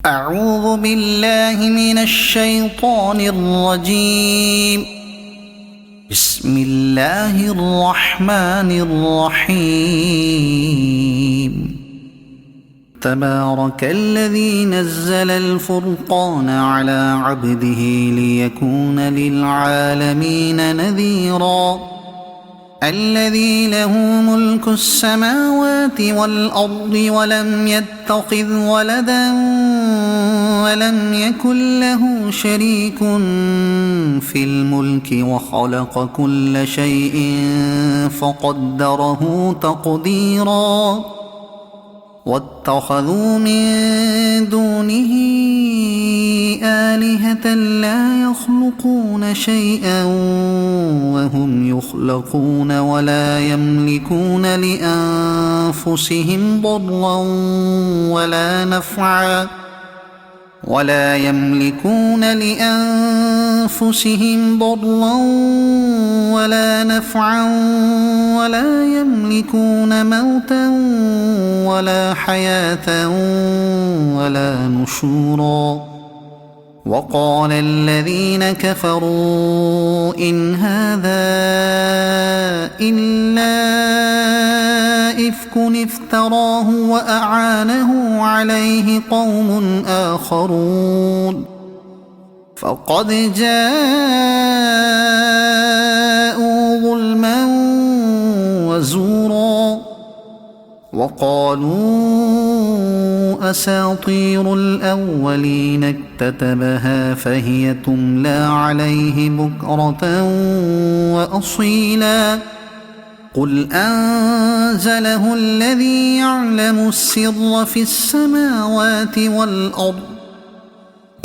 أعوذ بالله من الشيطان الرجيم. بسم الله الرحمن الرحيم. تبارك الذي نزل الفرقان على عبده ليكون للعالمين نذيرا. الذي له ملك السماوات والأرض ولم يتخذ ولدا ولم يكن له شريك في الملك وخلق كل شيء فقدره تقديرا. واتخذوا من دونه آلهة لا يخلقون شيئا وهم يخلقون ولا يملكون لأنفسهم ضرا ولا نفعا ولا يملكون موتا ولا حياة ولا نشورا. وقال الذين كفروا إن هذا إلا إفك افتراه وأعانه عليه قوم آخرون فقد جاءوا ظلما وزورا. وقالوا أساطير الأولين اكتتبها فهي تملى عليه بكرة وأصيلا. قل أنزله الذي يعلم السر في السماوات والأرض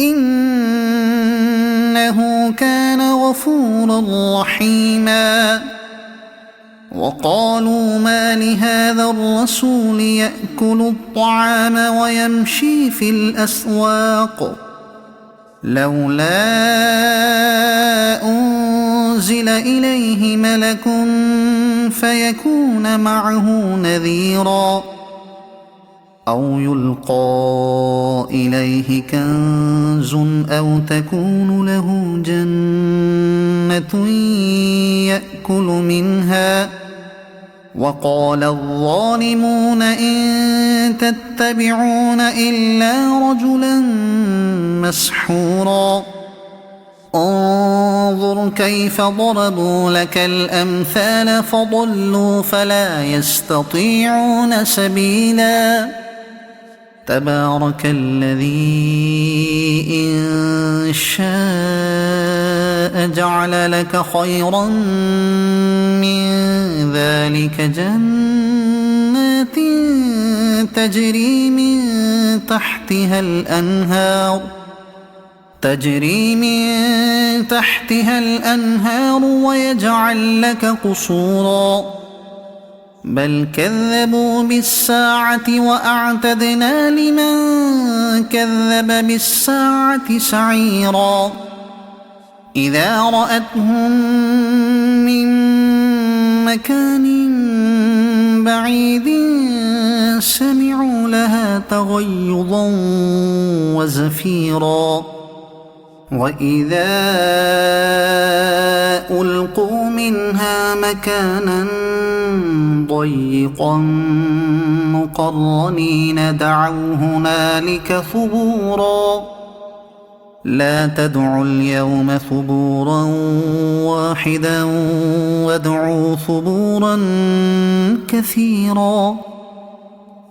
إنه كان غفورا رحيما. وقالوا ما لهذا الرسول يأكل الطعام ويمشي في الأسواق لولا أنزل إليه ملك فيكون معه نذيرا أو يلقى إليه كنز أو تكون له جنة يأكل منها. وقال الظالمون إن تتبعون إلا رجلا مسحورا. انظر كيف ضربوا لك الأمثال فضلوا فلا يستطيعون سبيلا. تبارك الذي إن شاء جعل لك خيرا من ذلك جنات تجري من تحتها الأنهار ويجعل لك قصورا. بل كذبوا بالساعة وأعتدنا لمن كذب بالساعة سعيرا. إذا رأتهم من مكان بعيد سمعوا لها تغيظا وزفيرا. وإذا ألقوا منها مكانا ضيقا مقرنين دعوا هنالك ثبورا. لا تدعوا اليوم ثبورا واحدا وادعوا ثبورا كثيرا.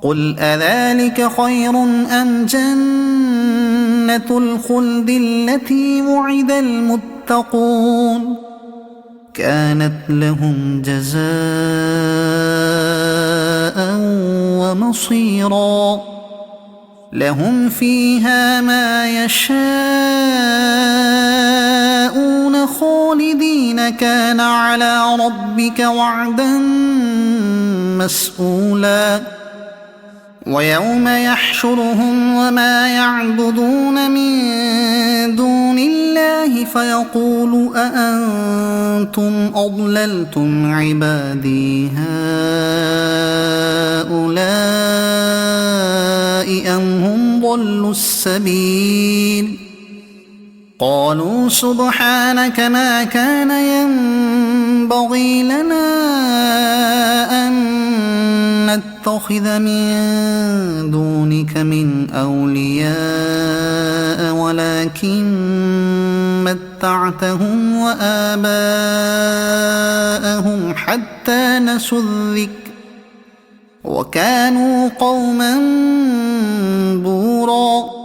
قل أذلك خير أم جنة الخلد التي وعد المتقون كانت لهم جزاء ومصيرا. لهم فيها ما يشاءون خالدين كان على ربك وعدا مسئولا. ويوم يحشرهم وما يعبدون من دون الله فيقول أأنتم أضللتم عبادي هؤلاء أم هم ضلوا السبيل قالوا سبحانك ما كان ينبغي لنا أن نتخذ من دونك من أولياء ولكن متعتهم وآباءهم حتى نسوا الذكر وكانوا قوما بورا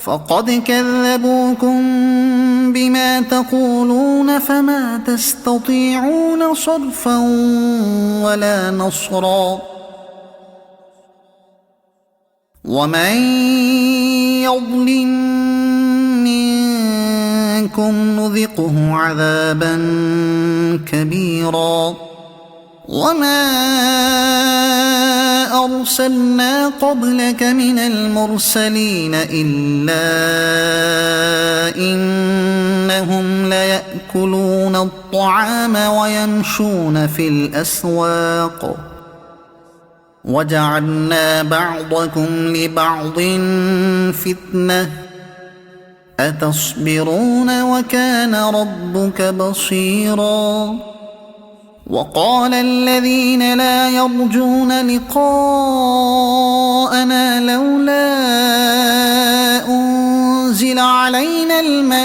فقد كذبوكم بما تقولون فما تستطيعون صرفا ولا نصرا ومن يظلم منكم نذقه عذابا كبيرا وما أرسلنا قبلك من المرسلين إلا إنهم ليأكلون الطعام ويمشون في الأسواق وجعلنا بعضكم لبعض فتنة أتصبرون وكان ربك بصيرا وقال الذين لا يرجون لقاءنا لولا أنزل علينا الملائكة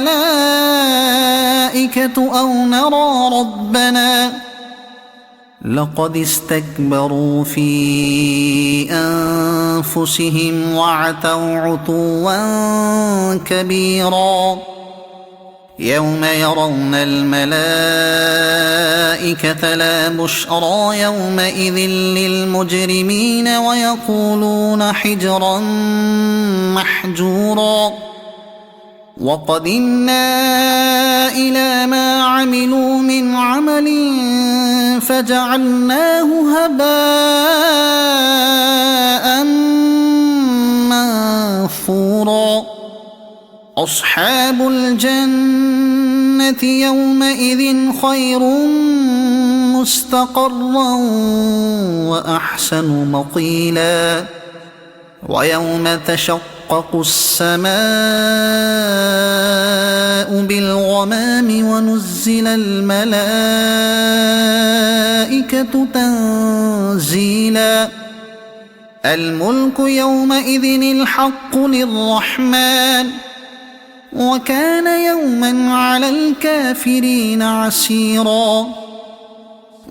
أو نرى ربنا لقد استكبروا في أنفسهم وعتوا عتوا كبيرا يوم يرون الملائكة لا بشرى يومئذ للمجرمين ويقولون حجرا محجورا وقدمنا إلى ما عملوا من عمل فجعلناه هباء منثورا أصحاب الجنة يومئذ خير مستقرا وأحسن مقيلا ويوم تشقق السماء بالغمام ونزل الملائكة تنزيلا الملك يومئذ الحق للرحمن وكان يوما على الكافرين عسيرا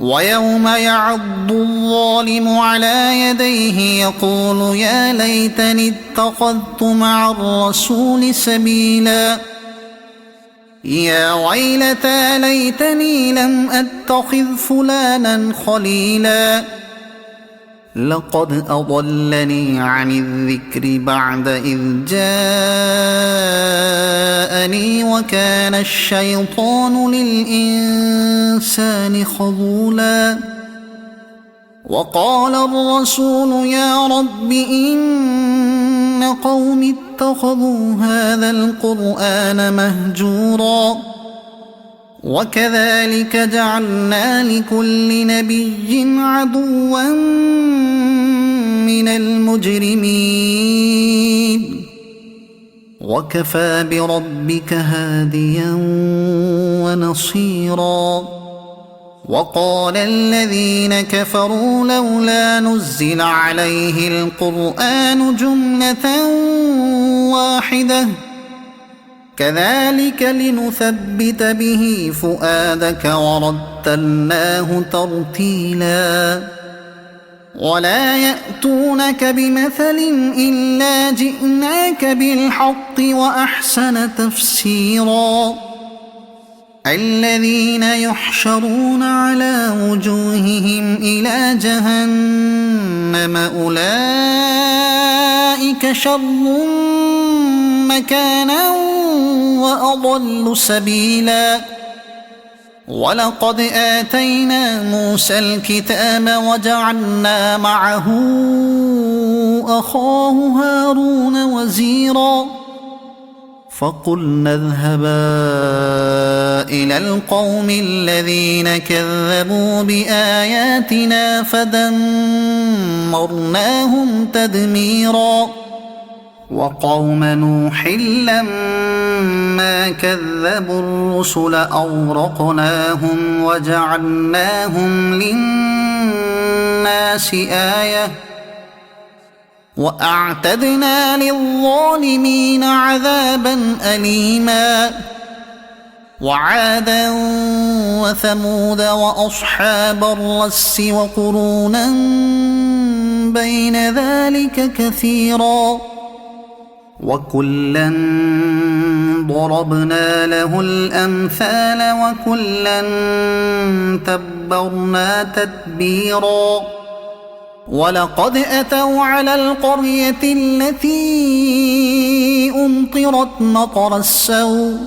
ويوم يعض الظالم على يديه يقول يا ليتني اتخذت مع الرسول سبيلا يا ويلتى ليتني لم أتخذ فلانا خليلا لقد أضلني عن الذكر بعد إذ جاءني وكان الشيطان للإنسان خذولا وقال الرسول يا رب إن قوم اتخذوا هذا القرآن مهجورا وكذلك جعلنا لكل نبي عدوا من المجرمين وكفى بربك هاديا ونصيرا وقال الذين كفروا لولا نزل عليه القرآن جملة واحدة كذلك لنثبت به فؤادك ورتلناه ترتيلا ولا يأتونك بمثل إلا جئناك بالحق وأحسن تفسيرا الذين يحشرون على وجوههم إلى جهنم أولئك شر مكانا وأضل سبيلا ولقد آتينا موسى الكتاب وجعلنا معه أخاه هارون وزيرا فقلنا اذهبا إلى القوم الذين كذبوا بآياتنا فدمرناهم تدميرا وقوم نوح لما كذبوا الرسل أغرقناهم وجعلناهم للناس آية وأعتدنا للظالمين عذابا أليما وعادا وثمود وأصحاب الرس وقرونا بين ذلك كثيرا وكلا ضربنا له الأمثال وكلا تبرنا تتبيرا ولقد أتوا على القرية التي أمطرت مطر السوء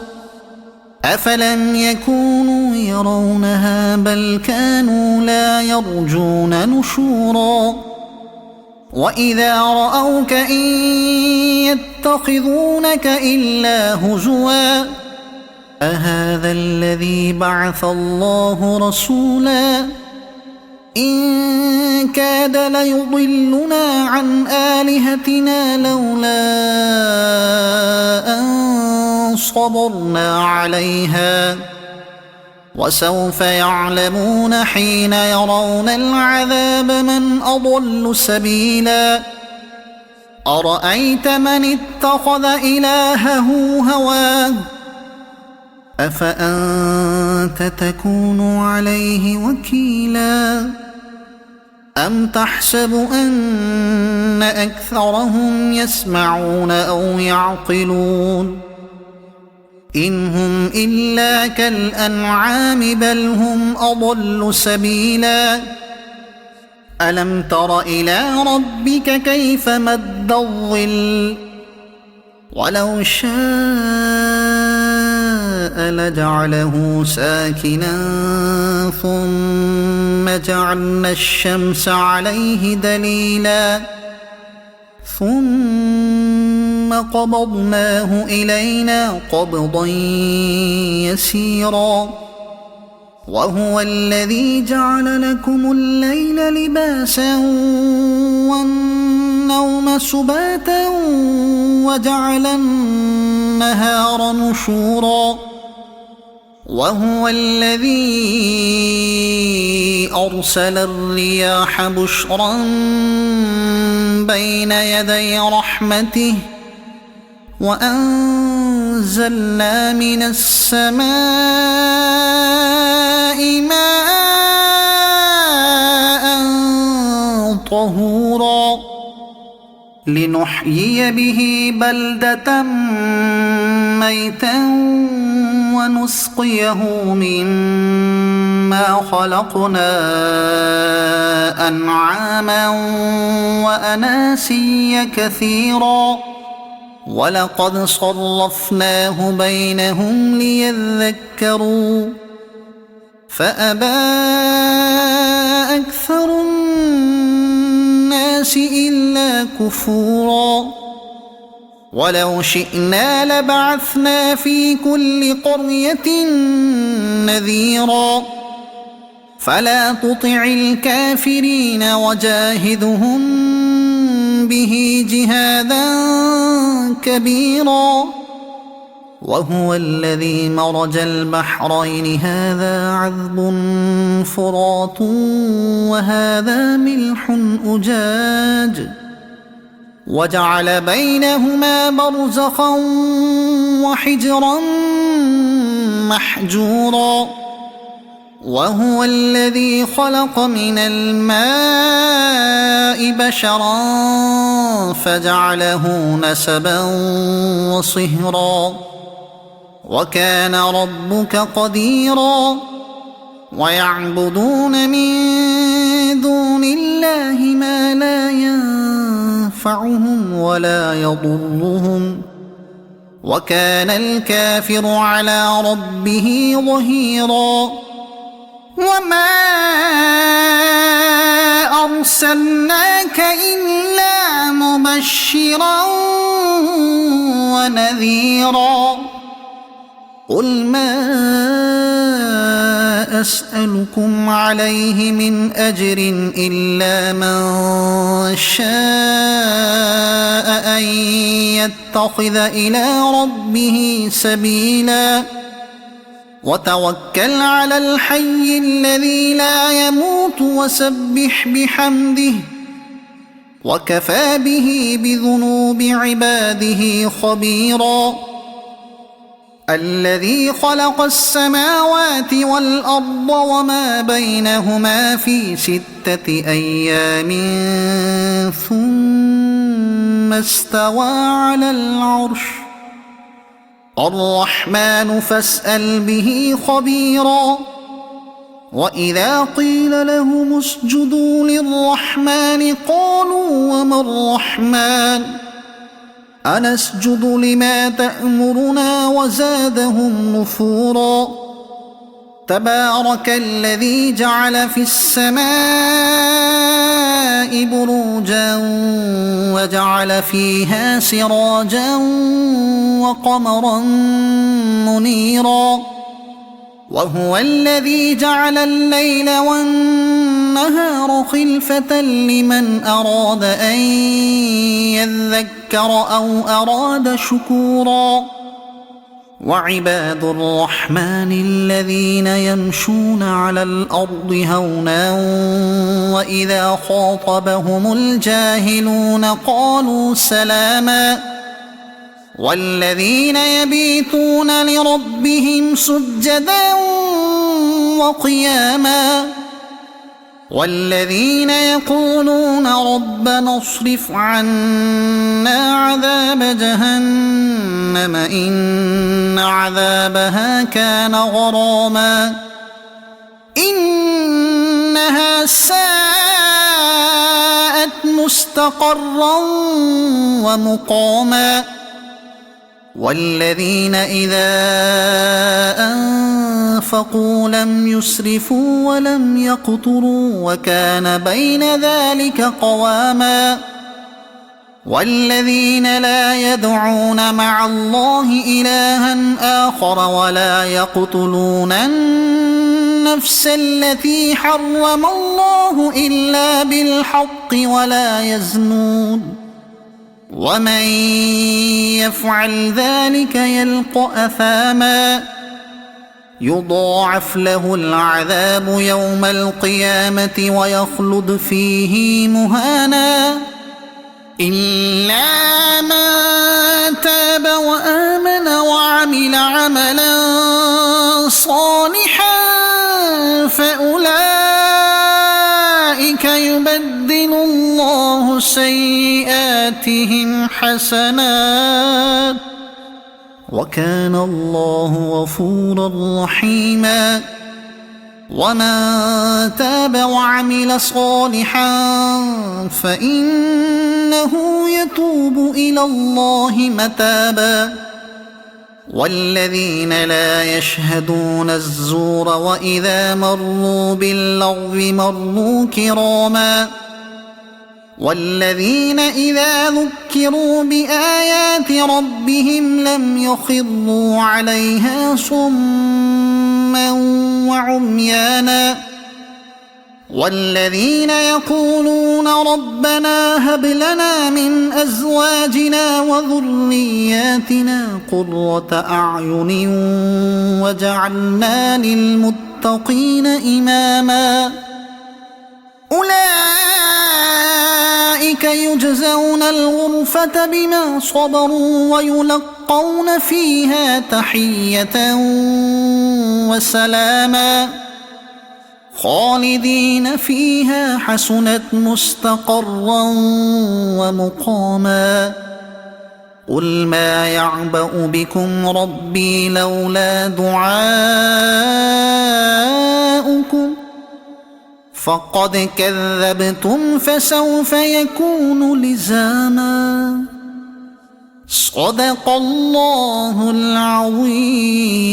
أفلم يكونوا يرونها بل كانوا لا يرجون نشورا وإذا رأوك إن يتخذونك إلا هزوا أهذا الذي بعث الله رسولا إن كاد ليضلنا عن آلهتنا لولا أن صبرنا عليها وسوف يعلمون حين يرون العذاب من أضل سبيلا أرأيت من اتخذ إلهه هواه أفأنت تكون عليه وكيلا أم تحسب أن أكثرهم يسمعون أو يعقلون إن هم إلا كالأنعام بل هم أضل سبيلا ألم تر إلى ربك كيف مد الظل ولو شاء لجعله ساكنا ثم جعلنا الشمس عليه دليلا ثم قبضناه إلينا قبضا يسيرا وهو الذي جعل لكم الليل لباسا والنوم سباتا وجعل النهار نشورا وهو الذي أرسل الرياح بشرا بين يدي رحمته وأنزلنا من السماء ماء طهورا لنحيي به بلدة ميتا ونسقيه مما خلقنا أنعاما وأناسيا كثيرا ولقد صرفناه بينهم ليذكروا فأبى أكثر الناس إلا كفورا ولو شئنا لبعثنا في كل قرية نذيرا فلا تطع الكافرين وجاهدهم به جهادا كبيرا وهو الذي مرج البحرين هذا عذب فرات وهذا ملح أجاج وجعل بينهما برزخا وحجرا محجورا وهو الذي خلق من الماء بشرا فجعله نسبا وصهرا وكان ربك قديرا ويعبدون من دون الله ما لا ينفعهم ولا يضرهم وكان الكافر على ربه ظهيرا وما أرسلناك إلا مبشرا ونذيرا قل ما أسألكم عليه من أجر إلا من شاء أن يتخذ إلى ربه سبيلا وتوكل على الحي الذي لا يموت وسبح بحمده وكفى به بذنوب عباده خبيرا الذي خلق السماوات والأرض وما بينهما في 6 أيام ثم استوى على العرش الرحمن فاسأل به خبيرا وإذا قيل لهم اسجدوا للرحمن قالوا وما الرحمن أنسجد لما تأمرنا وزادهم نفورا تبارك الذي جعل في السماء بروجا وجعل فيها سراجا وقمرا منيرا وهو الذي جعل الليل والنهار خلفة لمن أراد أن يذكر أو أراد شكورا وعباد الرحمن الذين يمشون على الأرض هونا وإذا خاطبهم الجاهلون قالوا سلاما والذين يبيتون لربهم سجدا وقياما والذين يقولون ربنا اصرف عنا عذاب جهنم إن عذابها كان غراما إنها ساءت مستقرا ومقاما والذين إذا أنفقوا لم يسرفوا ولم يقتروا وكان بين ذلك قواما والذين لا يدعون مع الله إلها آخر ولا يقتلون النفس التي حرم الله إلا بالحق ولا يزنون ومن يفعل ذلك يلق أثاما يضاعف له العذاب يوم القيامة ويخلد فيه مهانا إلا من تاب وآمن وعمل عملا صالحا فأولئك يبدل الله سيئاتهم حسنات وكان الله غفورا رحيما ومن تاب وعمل صالحا فإنه يتوب إلى الله متابا والذين لا يشهدون الزور وإذا مروا باللغو مروا كراما والذين إذا ذكروا بآيات ربهم لم يخروا عليها صما وعميانا والذين يقولون ربنا هب لنا من أزواجنا وذرياتنا قرة أعين وجعلنا للمتقين إماما أولئك يجزون الغرفة بما صبروا ويلقون فيها تحية وسلاما خالدين فيها حسنت مستقرا ومقاما قل ما يعبأ بكم ربي لولا دعاؤكم فقد كذبتم فسوف يكون لزاما صدق الله العظيم.